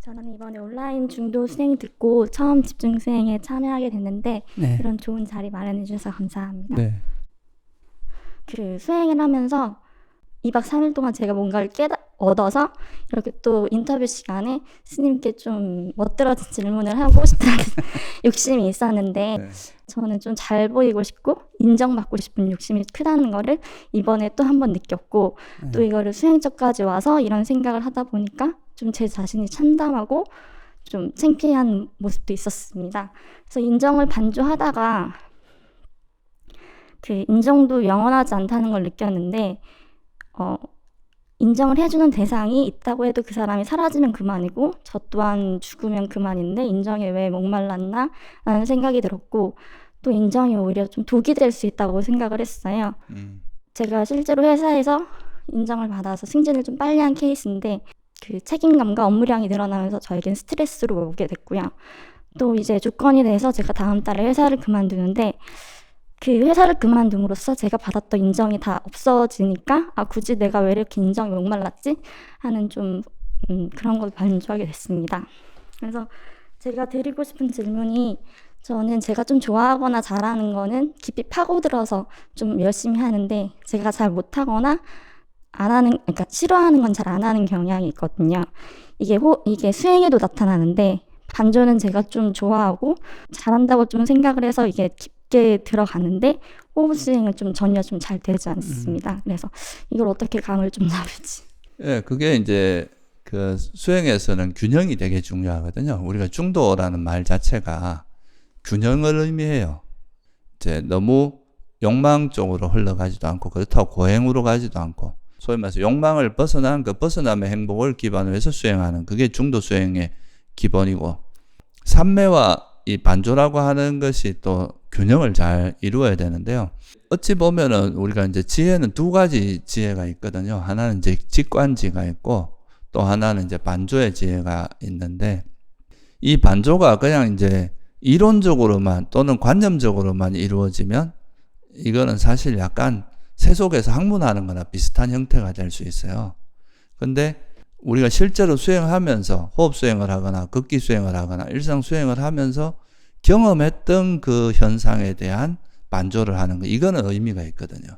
저는 이번에 온라인 중도 수행 듣고 처음 집중 수행에 참여하게 됐는데 네. 이런 좋은 자리 마련해 주셔서 감사합니다. 네. 그 수행을 하면서 2박 3일 동안 제가 뭔가를 얻어서 이렇게 또 인터뷰 시간에 스님께 좀 멋들어진 질문을 하고 싶다는 욕심이 있었는데 네. 저는 좀 잘 보이고 싶고 인정받고 싶은 욕심이 크다는 거를 이번에 또 한 번 느꼈고 또 이거를 수행처까지 와서 이런 생각을 하다 보니까 좀 제 자신이 참담하고 좀 창피한 모습도 있었습니다. 그래서 인정을 반주하다가 그 인정도 영원하지 않다는 걸 느꼈는데 인정을 해주는 대상이 있다고 해도 그 사람이 사라지면 그만이고 저 또한 죽으면 그만인데 인정에 왜 목말랐나 라는 생각이 들었고 또 인정이 오히려 좀 독이 될 수 있다고 생각을 했어요. 제가 실제로 회사에서 인정을 받아서 승진을 좀 빨리 한 케이스인데 그 책임감과 업무량이 늘어나면서 저에겐 스트레스로 오게 됐고요. 또 이제 조건이 돼서 제가 다음 달에 회사를 그만두는데 그 회사를 그만둠으로써 제가 받았던 인정이 다 없어지니까 굳이 내가 왜 이렇게 인정이 목말랐지? 하는 좀 그런 걸 반주하게 됐습니다. 그래서 제가 드리고 싶은 질문이 저는 제가 좀 좋아하거나 잘하는 거는 깊이 파고들어서 좀 열심히 하는데 제가 잘 못하거나 안 하는, 그러니까 싫어하는 건 잘 안 하는 경향이 있거든요. 이게 수행에도 나타나는데 반조는 제가 좀 좋아하고 잘한다고 좀 생각을 해서 이게 깊게 들어가는데 호흡 수행은 좀 전혀 좀 잘 되지 않습니다. 그래서 이걸 어떻게 감을 좀 잡을지. 예, 그게 이제 그 수행에서는 균형이 되게 중요하거든요. 우리가 중도라는 말 자체가 균형을 의미해요. 이제 너무 욕망 쪽으로 흘러가지도 않고 그렇다고 고행으로 가지도 않고 소위 말해서 욕망을 벗어난 그 벗어남의 행복을 기반으로 해서 수행하는 그게 중도 수행의 기본이고 삼매와 이 반조라고 하는 것이 또 균형을 잘 이루어야 되는데요. 어찌 보면은 우리가 이제 지혜는 두 가지 지혜가 있거든요. 하나는 이제 직관지가 있고 또 하나는 이제 반조의 지혜가 있는데 이 반조가 그냥 이제 이론적으로만 또는 관념적으로만 이루어지면 이거는 사실 약간 세속에서 학문하는 거나 비슷한 형태가 될 수 있어요. 근데 우리가 실제로 수행하면서 호흡 수행을 하거나 극기 수행을 하거나 일상 수행을 하면서 경험했던 그 현상에 대한 반조를 하는 거 이거는 의미가 있거든요.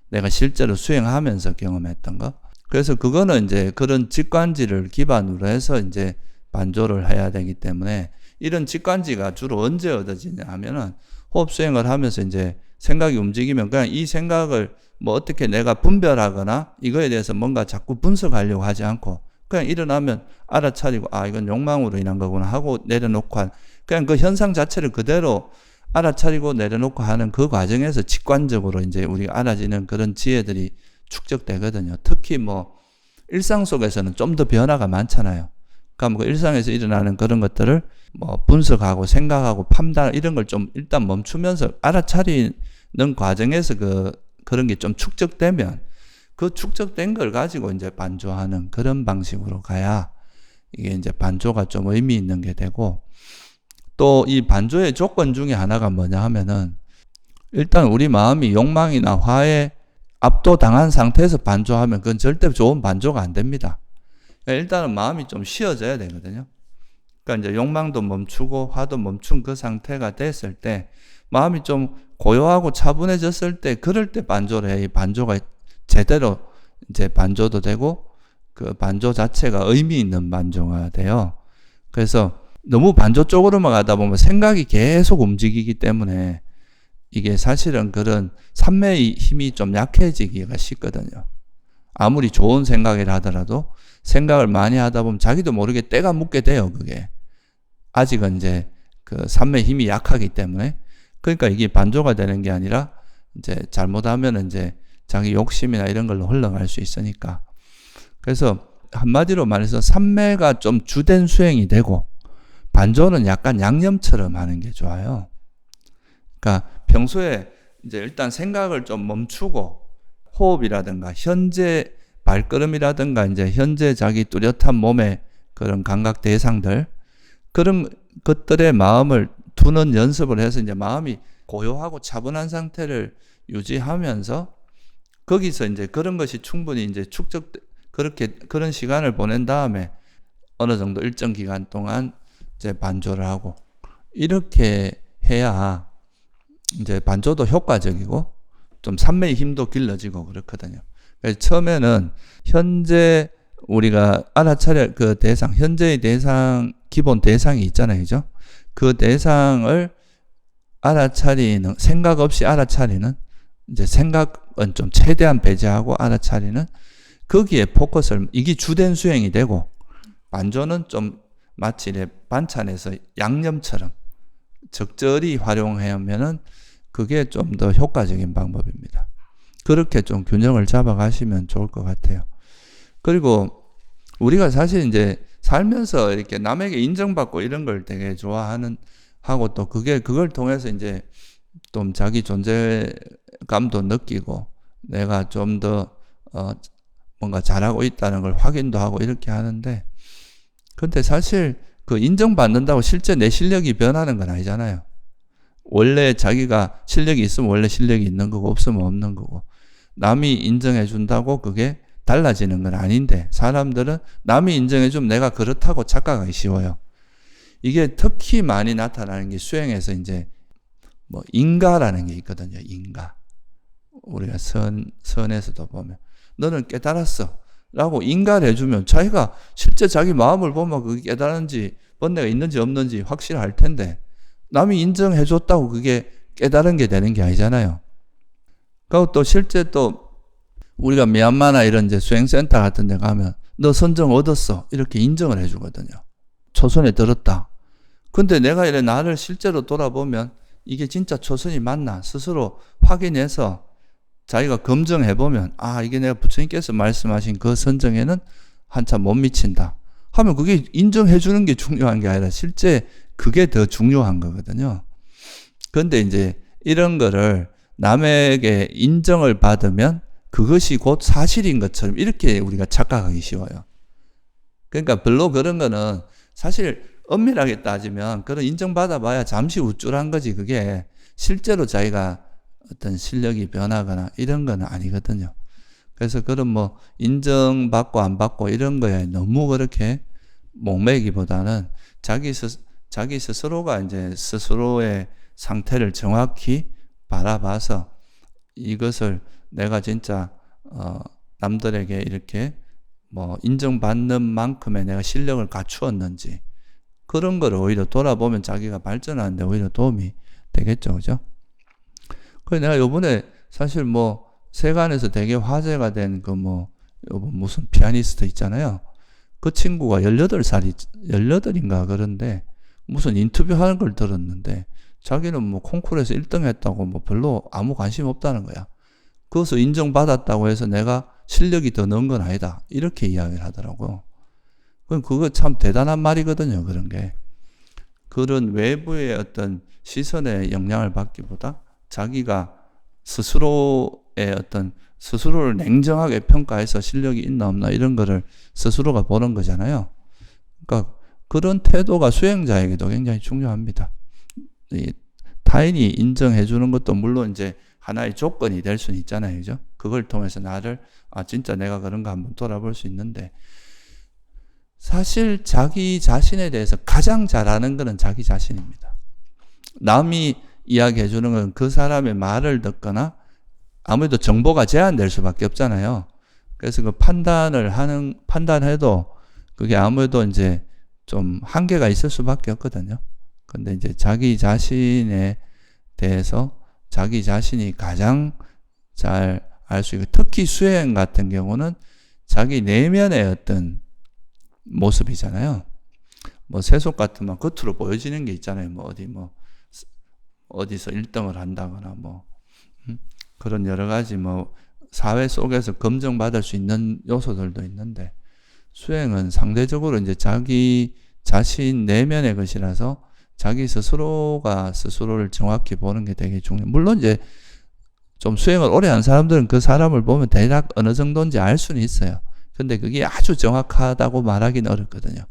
내가 실제로 수행하면서 경험했던 거. 그래서 그거는 이제 그런 직관지를 기반으로 해서 이제 반조를 해야 되기 때문에 이런 직관지가 주로 언제 얻어지냐 하면은 호흡 수행을 하면서 이제 생각이 움직이면 그냥 이 생각을 뭐 어떻게 내가 분별하거나 이거에 대해서 뭔가 자꾸 분석하려고 하지 않고 그냥 일어나면 알아차리고 이건 욕망으로 인한 거구나 하고 내려놓고 그냥 그 현상 자체를 그대로 알아차리고 내려놓고 하는 그 과정에서 직관적으로 이제 우리가 알아지는 그런 지혜들이 축적되거든요. 특히 뭐 일상 속에서는 좀 더 변화가 많잖아요. 그러니까 뭐 일상에서 일어나는 그런 것들을 뭐 분석하고 생각하고 판단 이런 걸 좀 일단 멈추면서 알아차리는 과정에서 그런 게 좀 축적되면 그 축적된 걸 가지고 이제 반조하는 그런 방식으로 가야 이게 이제 반조가 좀 의미 있는 게 되고 또 이 반조의 조건 중에 하나가 뭐냐 하면은 일단 우리 마음이 욕망이나 화에 압도당한 상태에서 반조하면 그건 절대 좋은 반조가 안 됩니다. 일단은 마음이 좀 쉬어져야 되거든요. 그러니까 이제 욕망도 멈추고 화도 멈춘 그 상태가 됐을 때 마음이 좀 고요하고 차분해졌을 때 그럴 때 반조를 해. 이 반조가 제대로 이제 반조도 되고 그 반조 자체가 의미 있는 반조가 돼요. 그래서 너무 반조 쪽으로만 가다 보면 생각이 계속 움직이기 때문에 이게 사실은 그런 삼매의 힘이 좀 약해지기가 쉽거든요. 아무리 좋은 생각이라 하더라도 생각을 많이 하다 보면 자기도 모르게 때가 묻게 돼요, 그게. 아직은 이제 그 삼매의 힘이 약하기 때문에. 그러니까 이게 반조가 되는 게 아니라 이제 잘못하면 이제 자기 욕심이나 이런 걸로 흘러갈 수 있으니까. 그래서 한마디로 말해서 삼매가 좀 주된 수행이 되고 반조는 약간 양념처럼 하는 게 좋아요. 그러니까 평소에 이제 일단 생각을 좀 멈추고 호흡이라든가 현재 발걸음이라든가 이제 현재 자기 뚜렷한 몸의 그런 감각 대상들 그런 것들의 마음을 두는 연습을 해서 이제 마음이 고요하고 차분한 상태를 유지하면서 거기서 이제 그런 것이 충분히 이제 그런 시간을 보낸 다음에 어느 정도 일정 기간 동안 이제 반조를 하고 이렇게 해야 이제 반조도 효과적이고 좀 산매의 힘도 길러지고 그렇거든요. 그래서 처음에는 현재 우리가 알아차릴 그 대상, 현재의 대상, 기본 대상이 있잖아요. 그죠? 그 대상을 알아차리는, 생각 없이 알아차리는, 이제 생각은 좀 최대한 배제하고 알아차리는, 거기에 포커스를, 이게 주된 수행이 되고, 반조는 좀 마치 반찬에서 양념처럼 적절히 활용하면은 그게 좀 더 효과적인 방법입니다. 그렇게 좀 균형을 잡아가시면 좋을 것 같아요. 그리고 우리가 사실 이제 살면서 이렇게 남에게 인정받고 이런 걸 되게 좋아하는, 하고 또 그걸 통해서 이제 좀 자기 존재감도 느끼고 내가 좀 더, 뭔가 잘하고 있다는 걸 확인도 하고 이렇게 하는데, 근데 사실 그 인정받는다고 실제 내 실력이 변하는 건 아니잖아요. 원래 자기가 실력이 있으면 원래 실력이 있는 거고 없으면 없는 거고, 남이 인정해 준다고 그게 달라지는 건 아닌데, 사람들은 남이 인정해 주면 내가 그렇다고 착각하기 쉬워요. 이게 특히 많이 나타나는 게 수행에서 이제 뭐 인가라는 게 있거든요. 인가. 우리가 선에서도 보면 너는 깨달았어 라고 인가를 해주면 자기가 실제 자기 마음을 보면 그게 깨달은지 번뇌가 있는지 없는지 확실할 텐데, 남이 인정해 줬다고 그게 깨달은 게 되는 게 아니잖아요. 그리고 또 실제 또 우리가 미얀마나 이런 이제 수행센터 같은 데 가면 너 선정 얻었어 이렇게 인정을 해 주거든요. 초선에 들었다. 근데 내가 이래 나를 실제로 돌아보면 이게 진짜 초선이 맞나 스스로 확인해서 자기가 검증해보면, 아, 이게 내가 부처님께서 말씀하신 그 선정에는 한참 못 미친다 하면 그게 인정해주는 게 중요한 게 아니라 실제 그게 더 중요한 거거든요. 그런데 이제 이런 거를 남에게 인정을 받으면 그것이 곧 사실인 것처럼 이렇게 우리가 착각하기 쉬워요. 그러니까 별로 그런 거는 사실 엄밀하게 따지면 그런 인정받아봐야 잠시 우쭐한 거지, 그게 실제로 자기가 어떤 실력이 변하거나 이런 건 아니거든요. 그래서 그런 뭐 인정받고 안 받고 이런 거에 너무 그렇게 목매기보다는 자기 스스로가 이제 스스로의 상태를 정확히 바라봐서 이것을 내가 진짜 남들에게 이렇게 뭐 인정받는 만큼의 내가 실력을 갖추었는지 그런 걸 오히려 돌아보면 자기가 발전하는데 오히려 도움이 되겠죠, 그죠? 그래서 내가 요번에 사실 뭐 세간에서 되게 화제가 된 그 뭐 무슨 피아니스트 있잖아요. 그 친구가 18인가 그런데 무슨 인터뷰 하는 걸 들었는데 자기는 뭐 콩쿠르에서 1등 했다고 뭐 별로 아무 관심 없다는 거야. 그것을 인정받았다고 해서 내가 실력이 더 는 건 아니다. 이렇게 이야기를 하더라고요. 그거 참 대단한 말이거든요, 그런 게. 그런 외부의 어떤 시선에 영향을 받기보다 자기가 스스로의 어떤 스스로를 냉정하게 평가해서 실력이 있나 없나 이런 거를 스스로가 보는 거잖아요. 그러니까 그런 태도가 수행자에게도 굉장히 중요합니다. 이 타인이 인정해 주는 것도 물론 이제 하나의 조건이 될 수는 있잖아요. 그죠? 그걸 통해서 나를, 아, 진짜 내가 그런가 한번 돌아볼 수 있는데, 사실 자기 자신에 대해서 가장 잘 아는 것은 자기 자신입니다. 남이 이야기해 주는 건 그 사람의 말을 듣거나 아무래도 정보가 제한될 수밖에 없잖아요. 그래서 그 판단해도 그게 아무래도 이제 좀 한계가 있을 수밖에 없거든요. 근데 이제 자기 자신에 대해서 자기 자신이 가장 잘 알 수 있고, 특히 수행 같은 경우는 자기 내면의 어떤 모습이잖아요. 뭐 세속 같으면 겉으로 보여지는 게 있잖아요. 뭐 어디서 1등을 한다거나 뭐 그런 여러 가지 뭐 사회 속에서 검증받을 수 있는 요소들도 있는데, 수행은 상대적으로 이제 자기 자신 내면의 것이라서 자기 스스로가 스스로를 정확히 보는 게 되게 중요해요. 물론 이제 좀 수행을 오래 한 사람들은 그 사람을 보면 대략 어느 정도인지 알 수는 있어요. 근데 그게 아주 정확하다고 말하기는 어렵거든요.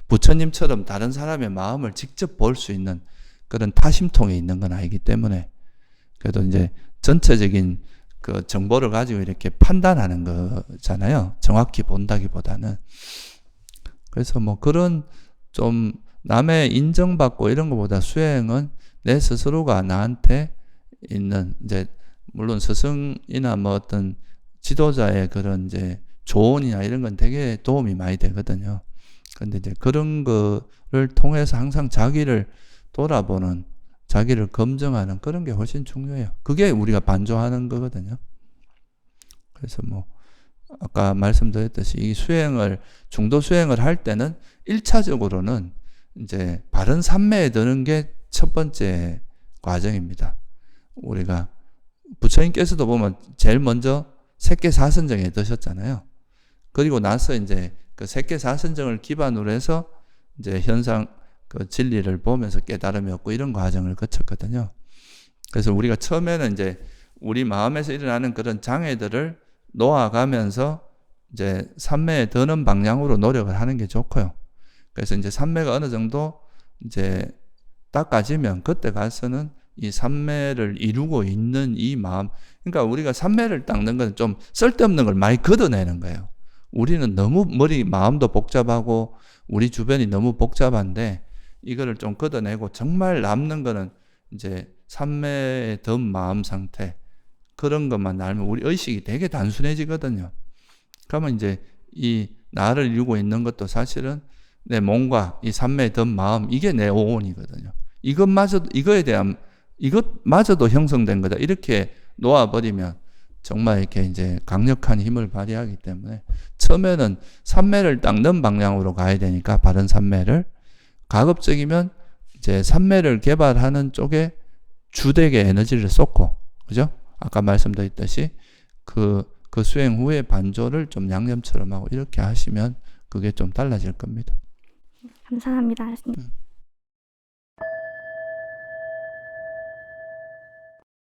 부처님처럼 다른 사람의 마음을 직접 볼 수 있는 그런 타심통에 있는 건 아니기 때문에, 그래도 이제 전체적인 그 정보를 가지고 이렇게 판단하는 거잖아요. 정확히 본다기보다는. 그래서 뭐 그런 좀 남의 인정받고 이런 것보다 수행은 내 스스로가 나한테 있는 이제 물론 스승이나 뭐 어떤 지도자의 그런 이제 조언이나 이런 건 되게 도움이 많이 되거든요. 근데 이제 그런 거를 통해서 항상 자기를 돌아보는, 자기를 검증하는 그런 게 훨씬 중요해요. 그게 우리가 반조하는 거거든요. 그래서 뭐 아까 말씀드렸듯이 이 수행을, 중도 수행을 할 때는 1차적으로는 이제 바른 삼매에 드는 게 첫 번째 과정입니다. 우리가 부처님께서도 보면 제일 먼저 색계사선정에 드셨잖아요. 그리고 나서 이제 그 색계사선정을 기반으로 해서 이제 현상 그 진리를 보면서 깨달음이 없고 이런 과정을 거쳤거든요. 그래서 우리가 처음에는 이제 우리 마음에서 일어나는 그런 장애들을 놓아가면서 이제 삼매에 드는 방향으로 노력을 하는 게 좋고요. 그래서 이제 삼매가 어느 정도 이제 닦아지면 그때 가서는 이 삼매를 이루고 있는 이 마음, 그러니까 우리가 삼매를 닦는 건 좀 쓸데없는 걸 많이 걷어내는 거예요. 우리는 너무 마음도 복잡하고 우리 주변이 너무 복잡한데 이거를 좀 걷어내고 정말 남는 거는 이제 삼매에 든 마음 상태, 그런 것만 알면 우리 의식이 되게 단순해지거든요. 그러면 이제 이 나를 이루고 있는 것도 사실은 내 몸과 이 삼매에 든 마음, 이게 내 오온이거든요. 이것마저도 형성된 거다. 이렇게 놓아버리면 정말 이렇게 이제 강력한 힘을 발휘하기 때문에 처음에는 삼매를 닦는 방향으로 가야 되니까 바른 삼매를, 가급적이면 이제 삼매를 개발하는 쪽에 주되게 에너지를 쏟고, 그죠? 아까 말씀드렸듯이 그 수행 후에 반조를 좀 양념처럼 하고 이렇게 하시면 그게 좀 달라질 겁니다. 감사합니다.